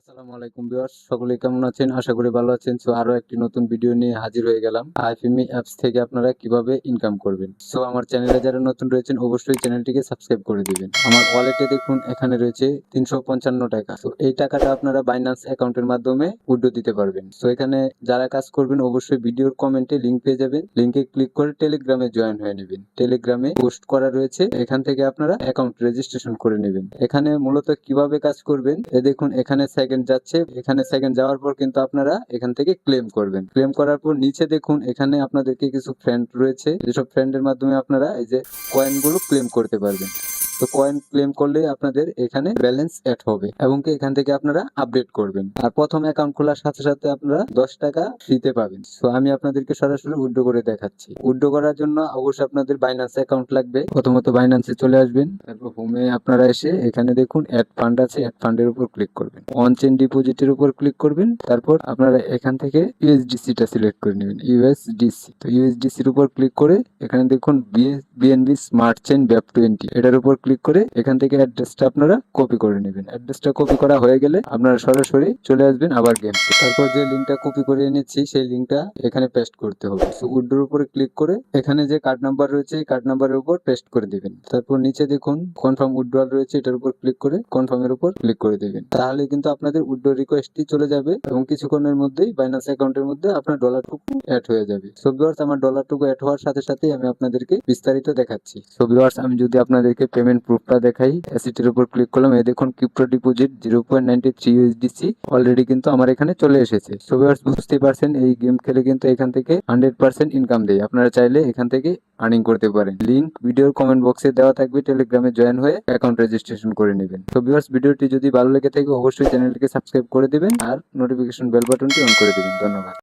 আসসালামু আলাইকুম ভিউয়ার্স, সকলে কেমন আছেন? আশা করি ভালো আছেন। আরো একটি নতুন ভিডিও নিয়ে হাজির হয়ে গেলাম। আইফিমি অ্যাপস থেকে আপনারা কিভাবে ইনকাম করবেন। আমার চ্যানেলে যারা নতুন রয়েছেন অবশ্যই চ্যানেলটিকে সাবস্ক্রাইব করে দিবেন। আমার ওয়ালেটে দেখুন এখানে রয়েছে 355 টাকা। এই টাকাটা আপনারা বাইন্যান্স অ্যাকাউন্টের মাধ্যমে উইথড্র দিতে পারবেন। এখানে যারা কাজ করবেন অবশ্যই ভিডিওর কমেন্টে লিংক পেয়ে যাবেন। লিংকে ক্লিক করে টেলিগ্রামে জয়েন হয়ে নেবেন। টেলিগ্রামে পোস্ট করা রয়েছে, এখান থেকে আপনারা অ্যাকাউন্ট রেজিস্ট্রেশন করে নেবেন। এখানে মূলত কিভাবে কাজ করবেন দেখুন, এখানে সেকেন্ড যাচ্ছে। এখানে সেকেন্ড যাওয়ার পর কিন্তু আপনারা এখান থেকে ক্লেম করবেন। ক্লেম করার পর নিচে দেখুন এখানে আপনাদেরকে কিছু ফ্রেন্ড রয়েছে, যেসব ফ্রেন্ডের মাধ্যমে আপনারা এই যে কয়েনগুলো ক্লেম করতে পারবেন। কয়েন ক্লেম করলে আপনাদের এখানে ব্যালেন্স অ্যাড হবে এবং কি এখান থেকে আপনারা আপডেট করবেন। আর প্রথম অ্যাকাউন্ট খোলার সাথে সাথে আপনারা 10 টাকা ফ্রিতে পাবেন। আমি আপনাদেরকে সরাসরি উইথড্র করে দেখাচ্ছি। উইথড্র করার জন্য অবশ্যই আপনাদের বাইন্যান্স অ্যাকাউন্ট লাগবে। প্রথমত বাইন্যান্সে চলে আসবেন, তারপর হোমে আপনারা এসে এখানে দেখুন অ্যাড ফান্ড আছে, অ্যাড ফান্ডের উপর ক্লিক করবেন। অন চেইন ডিপোজিটের উপর ক্লিক করবেন। তারপর আপনারা এখান থেকে ইউএসডিসিটা সিলেক্ট করে নেবেন, ইউএসডিসি। ইউএসডিসির উপর ক্লিক করে এখানে দেখুন বিএনবি স্মার্ট চেইন ব্যাপ 20 এটার উপর ক্লিক করে এখান থেকে অ্যাড্রেসটা আপনারা কপি করে নেবেন। অ্যাড্রেসটা কপি করা হয়ে গেলে আপনারা সরাসরি চলে আসবেন আবার গেমসে। তারপর যে লিঙ্কটা কপি করে এনেছি সেই লিঙ্কটা এখানে পেস্ট করতে হবে। উইথড্রোর উপরে ক্লিক করে এখানে যে কার্ড নাম্বার রয়েছে এই কার্ড নাম্বারের উপর পেস্ট করে দিবেন। তারপর নিচে দেখুন কনফার্ম উইথড্রয়াল রয়েছে, এটার উপর ক্লিক করে কনফার্মের উপর ক্লিক করে দেবেন। তাহলে কিন্তু আপনাদের উইথড্র রিকোয়েস্টটি চলে যাবে এবং কিছুক্ষণের মধ্যেই বাইন্যান্স অ্যাকাউন্টের মধ্যে আপনার ডলারটুকু অ্যাড হয়ে যাবে। ভিউয়ার্স, আমার ডলারটুকু অ্যাড হওয়ার সাথে সাথেই আমি আপনাদেরকে বিস্তারিত দেখাচ্ছি। ভিউয়ার্স, আমি যদি আপনাদেরকে পেমেন্ট প্রুফটা দেখাই, অ্যাসেটের উপর ক্লিক করলাম। এই দেখুন ক্রিপ্টো ডিপোজিট 0.93 ইউএসডিসি অলরেডি কিন্তু আমার এখানে চলে এসেছে। ভিউয়ার্স, বুঝতেই পারছেন এই গেম খেলে কিন্তু এখান থেকে 100% ইনকাম দেয়। আপনারা চাইলে এখান থেকে আর্নিং করতে পারেন। লিংক ভিডিওর কমেন্ট বক্সে দেওয়া থাকবে, টেলিগ্রামে জয়েন হয়ে অ্যাকাউন্ট রেজিস্ট্রেশন করে নেবেন। ভিউয়ার্স, ভিডিওটি যদি ভালো লেগে থাকে অবশ্যই চ্যানেলটিকে সাবস্ক্রাইব করে দিবেন আর নোটিফিকেশন বেল বাটনটি অন করে দিবেন। ধন্যবাদ।